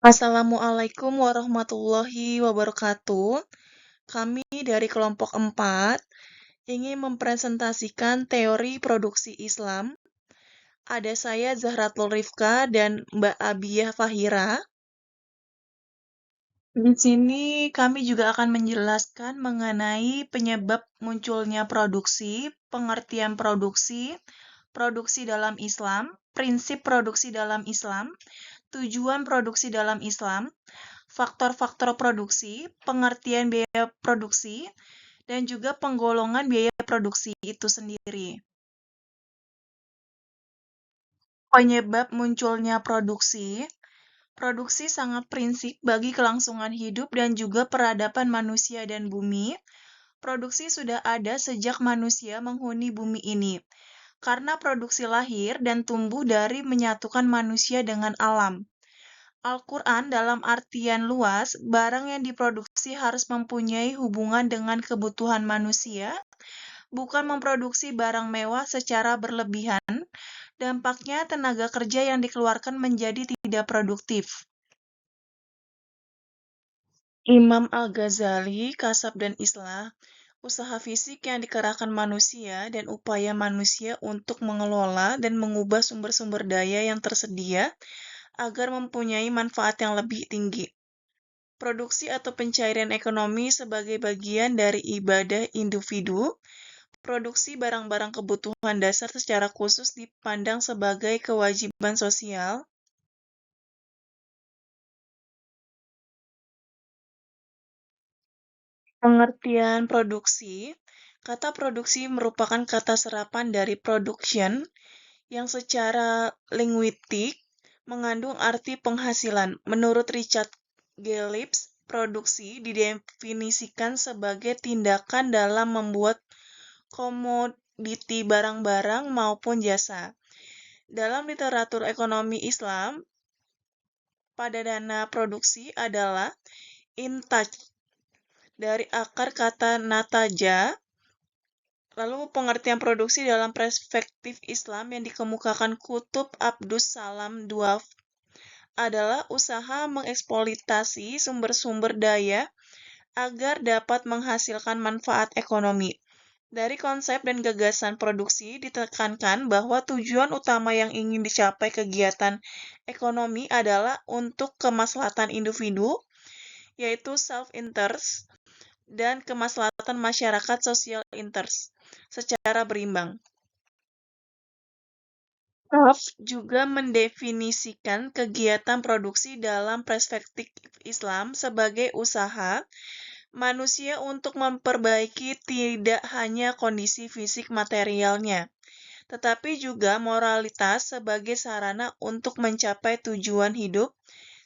Assalamualaikum warahmatullahi wabarakatuh. Kami dari kelompok 4 ingin mempresentasikan teori produksi Islam. Ada saya Zahratul Rifka dan Mbak Abiyah Fahira. Di sini kami juga akan menjelaskan mengenai penyebab munculnya produksi, pengertian produksi, produksi dalam Islam, prinsip produksi dalam Islam, tujuan produksi dalam Islam, faktor-faktor produksi, pengertian biaya produksi, dan juga penggolongan biaya produksi itu sendiri. Penyebab munculnya produksi. Produksi sangat prinsip bagi kelangsungan hidup dan juga peradaban manusia dan bumi. Produksi sudah ada sejak manusia menghuni bumi ini. Karena produksi lahir dan tumbuh dari menyatukan manusia dengan alam. Al-Quran dalam artian luas, barang yang diproduksi harus mempunyai hubungan dengan kebutuhan manusia, bukan memproduksi barang mewah secara berlebihan. Dampaknya tenaga kerja yang dikeluarkan menjadi tidak produktif. Imam Al-Ghazali, Kasab dan Islah, usaha fisik yang dikerahkan manusia dan upaya manusia untuk mengelola dan mengubah sumber-sumber daya yang tersedia agar mempunyai manfaat yang lebih tinggi. Produksi atau pencairan ekonomi sebagai bagian dari ibadah individu, produksi barang-barang kebutuhan dasar secara khusus dipandang sebagai kewajiban sosial. Pengertian produksi. Kata produksi merupakan kata serapan dari production yang secara linguistik mengandung arti penghasilan. Menurut Richard Gillips, produksi didefinisikan sebagai tindakan dalam membuat komoditi barang-barang maupun jasa. Dalam literatur ekonomi Islam, padadana produksi adalah intaj dari akar kata nataja. Lalu pengertian produksi dalam perspektif Islam yang dikemukakan Kutub Abdus Salam Duaf adalah usaha mengeksploitasi sumber-sumber daya agar dapat menghasilkan manfaat ekonomi. Dari konsep dan gagasan produksi ditekankan bahwa tujuan utama yang ingin dicapai kegiatan ekonomi adalah untuk kemaslahatan individu, yaitu self-interest, dan kemaslahatan masyarakat social interest secara berimbang. Prof. juga mendefinisikan kegiatan produksi dalam perspektif Islam sebagai usaha manusia untuk memperbaiki tidak hanya kondisi fisik materialnya, tetapi juga moralitas sebagai sarana untuk mencapai tujuan hidup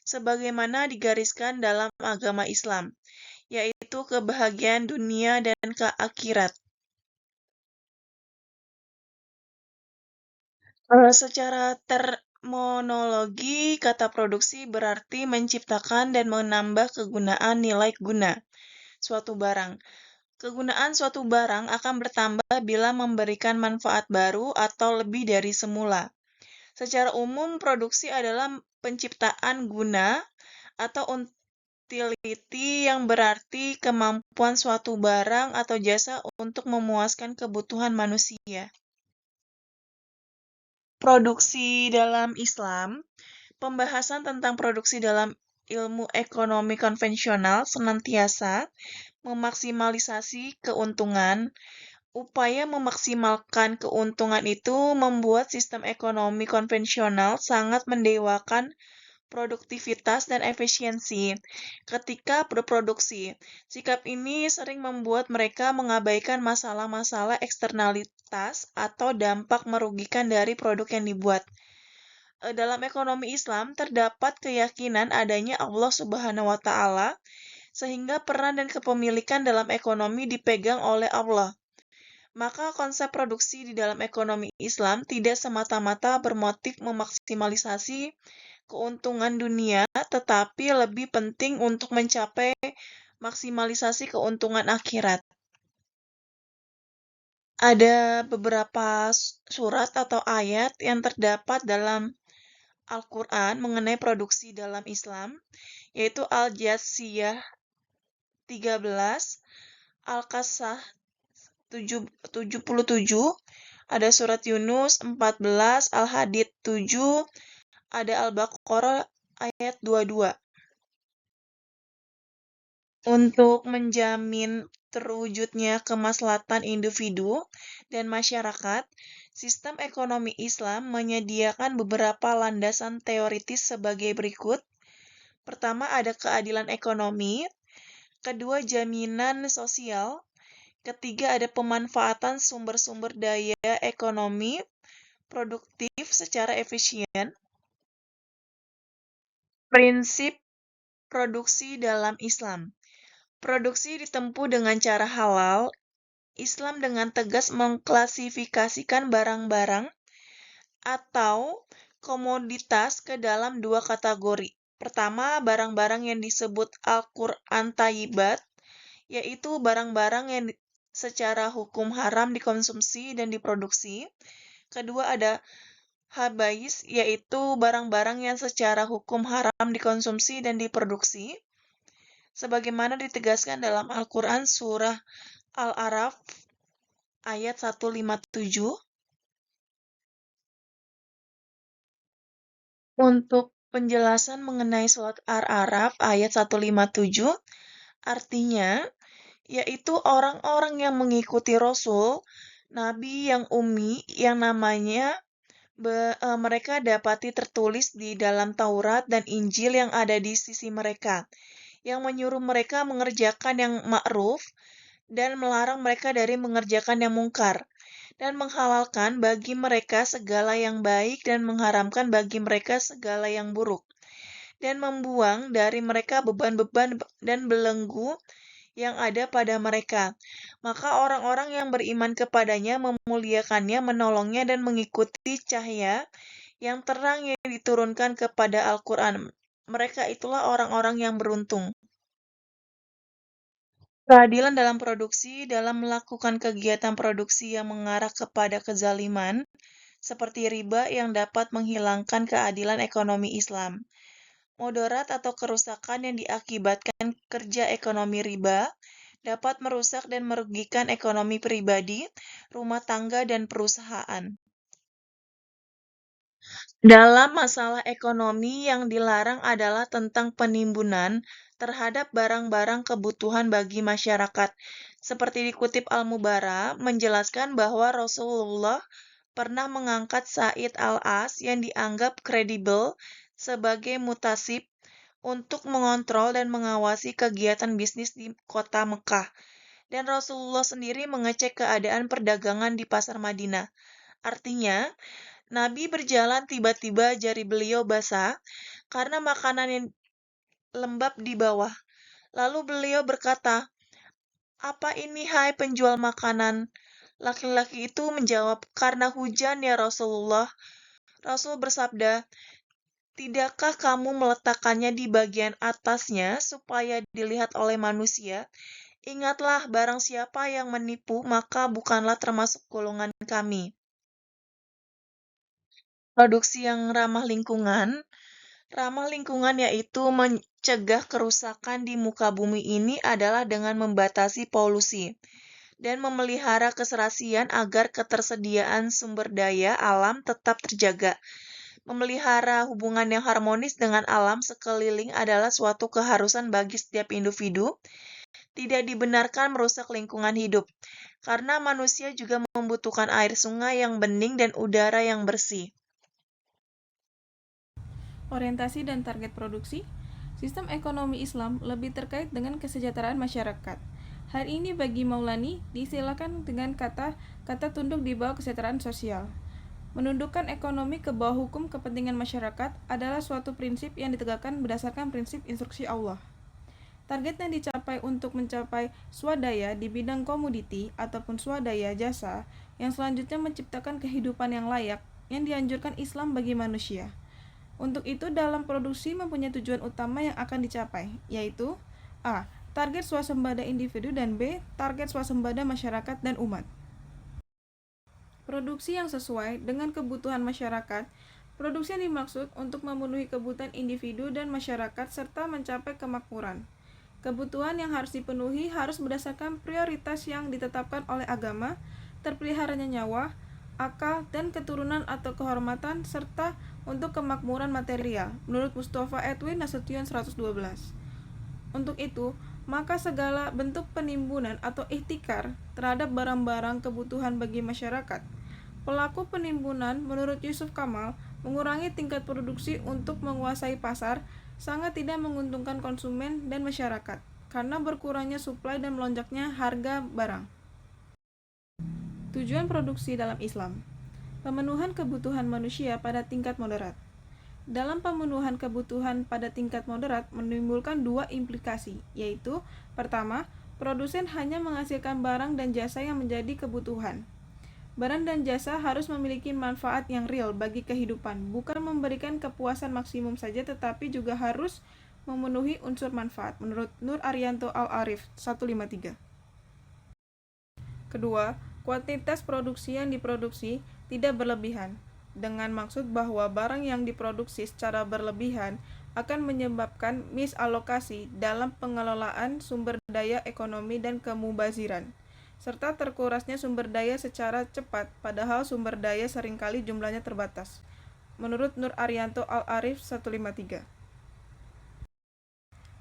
sebagaimana digariskan dalam agama Islam, yaitu kebahagiaan dunia dan akhirat. Secara terminologi, kata produksi berarti menciptakan dan menambah kegunaan nilai guna suatu barang. Kegunaan suatu barang akan bertambah bila memberikan manfaat baru atau lebih dari semula. Secara umum, produksi adalah penciptaan guna atau utility yang berarti kemampuan suatu barang atau jasa untuk memuaskan kebutuhan manusia. Produksi dalam Islam. Pembahasan tentang produksi dalam ilmu ekonomi konvensional senantiasa memaksimalisasi keuntungan. Upaya memaksimalkan keuntungan itu membuat sistem ekonomi konvensional sangat mendewakan produktivitas dan efisiensi ketika berproduksi. Sikap ini sering membuat mereka mengabaikan masalah-masalah eksternalitas atau dampak merugikan dari produk yang dibuat. Dalam ekonomi Islam terdapat keyakinan adanya Allah Subhanahu wa Ta'ala, sehingga peran dan kepemilikan dalam ekonomi dipegang oleh Allah. Maka konsep produksi di dalam ekonomi Islam tidak semata-mata bermotif memaksimalisasi keuntungan dunia, tetapi lebih penting untuk mencapai maksimalisasi keuntungan akhirat. Ada beberapa surat atau ayat yang terdapat dalam Al-Quran mengenai produksi dalam Islam, yaitu Al-Jathiyah 13, Al-Qasas 77, ada surat Yunus 14, Al-Hadid 7, ada Al-Baqarah ayat 22. Untuk menjamin terwujudnya kemaslahatan individu dan masyarakat, sistem ekonomi Islam menyediakan beberapa landasan teoritis sebagai berikut. Pertama, ada keadilan ekonomi. Kedua, jaminan sosial. Ketiga, ada pemanfaatan sumber-sumber daya ekonomi produktif secara efisien. Prinsip produksi dalam Islam. Produksi ditempuh dengan cara halal. Islam dengan tegas mengklasifikasikan barang-barang atau komoditas ke dalam dua kategori. Pertama, barang-barang yang disebut Al-Quran Thayyibat, yaitu barang-barang yang secara hukum haram dikonsumsi dan diproduksi. Kedua, ada Habais, yaitu barang-barang yang secara hukum haram dikonsumsi dan diproduksi. Sebagaimana ditegaskan dalam Al-Quran Surah Al-A'raf ayat 157. Untuk penjelasan mengenai surat Al-A'raf ayat 157, artinya yaitu orang-orang yang mengikuti Rasul, Nabi yang ummi, yang namanya mereka dapati tertulis di dalam Taurat dan Injil yang ada di sisi mereka, yang menyuruh mereka mengerjakan yang ma'ruf dan melarang mereka dari mengerjakan yang mungkar, dan menghalalkan bagi mereka segala yang baik dan mengharamkan bagi mereka segala yang buruk, dan membuang dari mereka beban-beban dan belenggu yang ada pada mereka. Maka orang-orang yang beriman kepadanya memuliakannya, menolongnya, dan mengikuti cahaya yang terang yang diturunkan kepada Al-Quran. Mereka itulah orang-orang yang beruntung. Keadilan dalam produksi, dalam melakukan kegiatan produksi yang mengarah kepada kezaliman, seperti riba yang dapat menghilangkan keadilan ekonomi Islam. Mudarat atau kerusakan yang diakibatkan kerja ekonomi riba dapat merusak dan merugikan ekonomi pribadi, rumah tangga, dan perusahaan. Dalam masalah ekonomi, yang dilarang adalah tentang penimbunan terhadap barang-barang kebutuhan bagi masyarakat. Seperti dikutip Al-Mubara, menjelaskan bahwa Rasulullah pernah mengangkat Sa'id al-As yang dianggap kredibel sebagai mutasib untuk mengontrol dan mengawasi kegiatan bisnis di kota Mekah. Dan Rasulullah sendiri mengecek keadaan perdagangan di pasar Madinah. Artinya, Nabi berjalan tiba-tiba jari beliau basah karena makanan yang lembab di bawah. Lalu beliau berkata, "Apa ini, hai penjual makanan?" Laki-laki itu menjawab, "Karena hujan ya Rasulullah." Rasul bersabda, "Tidakkah kamu meletakkannya di bagian atasnya supaya dilihat oleh manusia? Ingatlah, barang siapa yang menipu, maka bukanlah termasuk golongan kami." Produksi yang ramah lingkungan yaitu mencegah kerusakan di muka bumi ini adalah dengan membatasi polusi dan memelihara keserasian agar ketersediaan sumber daya alam tetap terjaga. Memelihara hubungan yang harmonis dengan alam sekeliling adalah suatu keharusan bagi setiap individu. Tidak dibenarkan merusak lingkungan hidup, karena manusia juga membutuhkan air sungai yang bening dan udara yang bersih. Orientasi dan target produksi. Sistem ekonomi Islam lebih terkait dengan kesejahteraan masyarakat. Hal ini bagi Maulani diistilahkan dengan kata tunduk di bawah kesejahteraan sosial. Menundukkan ekonomi ke bawah hukum kepentingan masyarakat adalah suatu prinsip yang ditegakkan berdasarkan prinsip instruksi Allah. Targetnya dicapai untuk mencapai swadaya di bidang komoditi ataupun swadaya jasa yang selanjutnya menciptakan kehidupan yang layak yang dianjurkan Islam bagi manusia. Untuk itu, dalam produksi mempunyai tujuan utama yang akan dicapai, yaitu A. Target swasembada individu, dan B. Target swasembada masyarakat dan umat. Produksi yang sesuai dengan kebutuhan masyarakat Produksi yang dimaksud untuk memenuhi kebutuhan individu dan masyarakat serta mencapai kemakmuran. Kebutuhan yang harus dipenuhi harus berdasarkan prioritas yang ditetapkan oleh agama, terpeliharanya nyawa, akal, dan keturunan atau kehormatan, serta untuk kemakmuran material, menurut Mustafa Edwin Nasution 112. Untuk itu, maka segala bentuk penimbunan atau ihtikar terhadap barang-barang kebutuhan bagi masyarakat. Pelaku penimbunan, menurut Yusuf Kamal, mengurangi tingkat produksi untuk menguasai pasar sangat tidak menguntungkan konsumen dan masyarakat, karena berkurangnya suplai dan melonjaknya harga barang. Tujuan produksi dalam Islam: pemenuhan kebutuhan manusia pada tingkat moderat. Dalam pemenuhan kebutuhan pada tingkat moderat menimbulkan dua implikasi, yaitu pertama, produsen hanya menghasilkan barang dan jasa yang menjadi kebutuhan. Barang dan jasa harus memiliki manfaat yang real bagi kehidupan, bukan memberikan kepuasan maksimum saja tetapi juga harus memenuhi unsur manfaat, menurut Nur Arianto Al-Arif 153. Kedua, kuantitas produksi yang diproduksi tidak berlebihan, dengan maksud bahwa barang yang diproduksi secara berlebihan akan menyebabkan misalokasi dalam pengelolaan sumber daya ekonomi dan kemubaziran, serta terkurasnya sumber daya secara cepat, padahal sumber daya seringkali jumlahnya terbatas. Menurut Nur Arianto Al-Arif 153.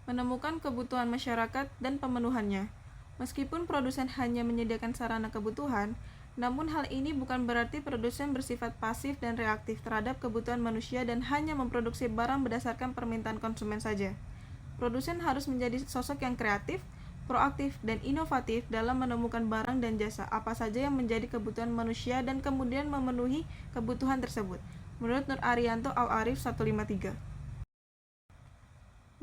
Menemukan kebutuhan masyarakat dan pemenuhannya. Meskipun produsen hanya menyediakan sarana kebutuhan, namun hal ini bukan berarti produsen bersifat pasif dan reaktif terhadap kebutuhan manusia dan hanya memproduksi barang berdasarkan permintaan konsumen saja. Produsen harus menjadi sosok yang kreatif, proaktif, dan inovatif dalam menemukan barang dan jasa apa saja yang menjadi kebutuhan manusia dan kemudian memenuhi kebutuhan tersebut. Menurut Nur Arianto Al-Arif 153.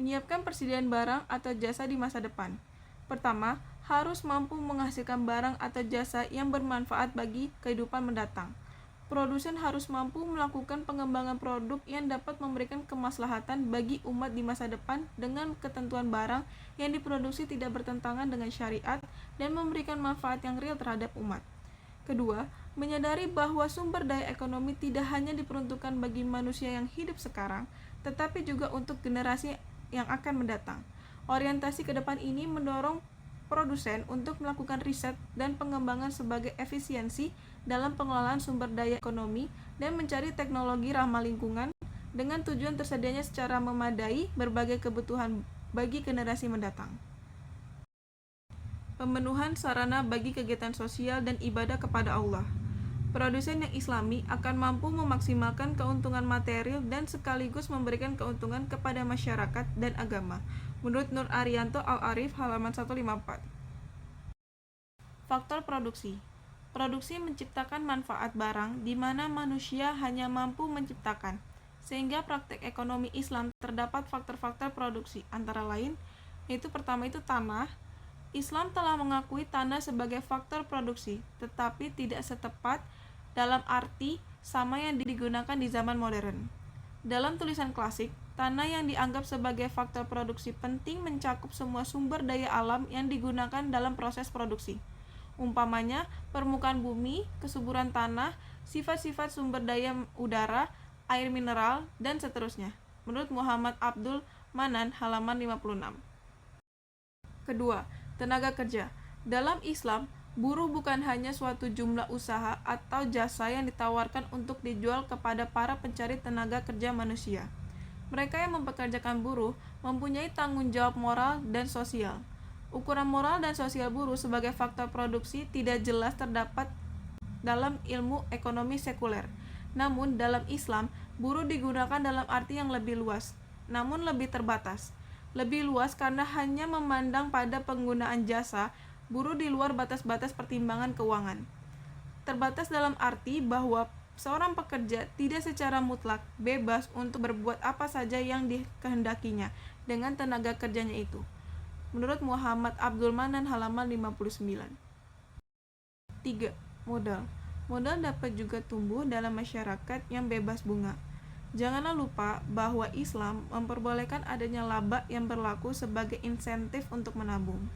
Menyiapkan persediaan barang atau jasa di masa depan. Pertama, harus mampu menghasilkan barang atau jasa yang bermanfaat bagi kehidupan mendatang. Produsen harus mampu melakukan pengembangan produk yang dapat memberikan kemaslahatan bagi umat di masa depan dengan ketentuan barang yang diproduksi tidak bertentangan dengan syariat dan memberikan manfaat yang real terhadap umat. Kedua, menyadari bahwa sumber daya ekonomi tidak hanya diperuntukkan bagi manusia yang hidup sekarang, tetapi juga untuk generasi yang akan mendatang. Orientasi ke depan ini mendorong produsen untuk melakukan riset dan pengembangan sebagai efisiensi dalam pengelolaan sumber daya ekonomi dan mencari teknologi ramah lingkungan dengan tujuan tersedianya secara memadai berbagai kebutuhan bagi generasi mendatang. Pemenuhan sarana bagi kegiatan sosial dan ibadah kepada Allah. Produsen yang islami akan mampu memaksimalkan keuntungan material dan sekaligus memberikan keuntungan kepada masyarakat dan agama. Menurut Nur Arianto Al-Arif halaman 154. Faktor produksi. Produksi menciptakan manfaat barang di mana manusia hanya mampu menciptakan. Sehingga praktek ekonomi Islam terdapat faktor-faktor produksi, antara lain yaitu pertama itu tanah. Islam telah mengakui tanah sebagai faktor produksi, tetapi tidak setepat dalam arti sama yang digunakan di zaman modern. Dalam tulisan klasik, tanah yang dianggap sebagai faktor produksi penting mencakup semua sumber daya alam yang digunakan dalam proses produksi. Umpamanya, permukaan bumi, kesuburan tanah, sifat-sifat sumber daya udara, air mineral, dan seterusnya. Menurut Muhammad Abdul Manan halaman 56. Kedua, tenaga kerja. Dalam Islam, buruh bukan hanya suatu jumlah usaha atau jasa yang ditawarkan untuk dijual kepada para pencari tenaga kerja manusia. Mereka yang mempekerjakan buruh mempunyai tanggung jawab moral dan sosial. Ukuran moral dan sosial buruh sebagai faktor produksi tidak jelas terdapat dalam ilmu ekonomi sekuler. Namun, dalam Islam, buruh digunakan dalam arti yang lebih luas, namun lebih terbatas. Lebih luas karena hanya memandang pada penggunaan jasa buruh di luar batas-batas pertimbangan keuangan. Terbatas dalam arti bahwa seorang pekerja tidak secara mutlak bebas untuk berbuat apa saja yang dikehendakinya dengan tenaga kerjanya itu. Menurut Muhammad Abdul Manan halaman 59. 3. Modal. Modal dapat juga tumbuh dalam masyarakat yang bebas bunga. Janganlah lupa bahwa Islam memperbolehkan adanya laba yang berlaku sebagai insentif untuk menabung.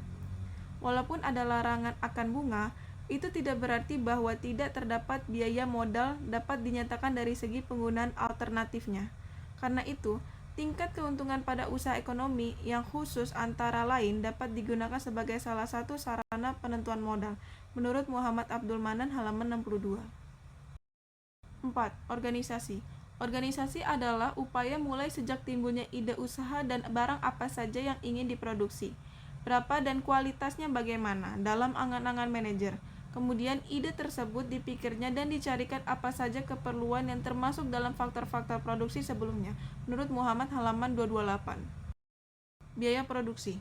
Walaupun ada larangan akan bunga, Itu tidak berarti bahwa tidak terdapat biaya modal dapat dinyatakan dari segi penggunaan alternatifnya. Karena itu, tingkat keuntungan pada usaha ekonomi yang khusus antara lain dapat digunakan sebagai salah satu sarana penentuan modal, menurut Muhammad Abdul Manan halaman 62. 4. Organisasi. Organisasi adalah upaya mulai sejak timbulnya ide usaha dan barang apa saja yang ingin diproduksi. Berapa dan kualitasnya bagaimana dalam angan-angan manajer. Kemudian ide tersebut dipikirnya dan dicarikan apa saja keperluan yang termasuk dalam faktor-faktor produksi sebelumnya, menurut Muhammad halaman 228. Biaya produksi.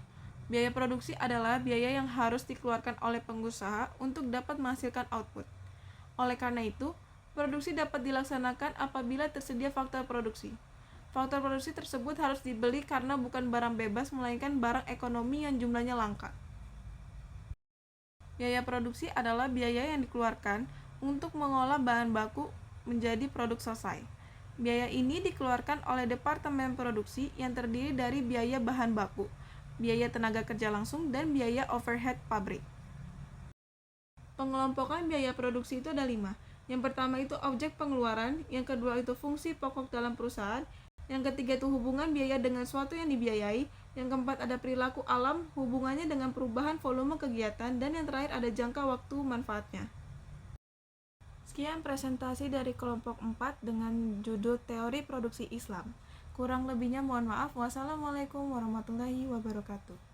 Biaya produksi adalah biaya yang harus dikeluarkan oleh pengusaha untuk dapat menghasilkan output. Oleh karena itu, produksi dapat dilaksanakan apabila tersedia faktor produksi. Faktor produksi tersebut harus dibeli karena bukan barang bebas, melainkan barang ekonomi yang jumlahnya langka. Biaya produksi adalah biaya yang dikeluarkan untuk mengolah bahan baku menjadi produk selesai. Biaya ini dikeluarkan oleh Departemen Produksi yang terdiri dari biaya bahan baku, biaya tenaga kerja langsung, dan biaya overhead pabrik. Pengelompokan biaya produksi itu ada 5. Yang pertama itu objek pengeluaran, yang kedua itu fungsi pokok dalam perusahaan, yang ketiga itu hubungan biaya dengan suatu yang dibiayai, yang keempat ada perilaku alam, hubungannya dengan perubahan volume kegiatan, dan yang terakhir ada jangka waktu manfaatnya. Sekian presentasi dari kelompok 4 dengan judul Teori Produksi Islam. Kurang lebihnya mohon maaf. Wassalamualaikum warahmatullahi wabarakatuh.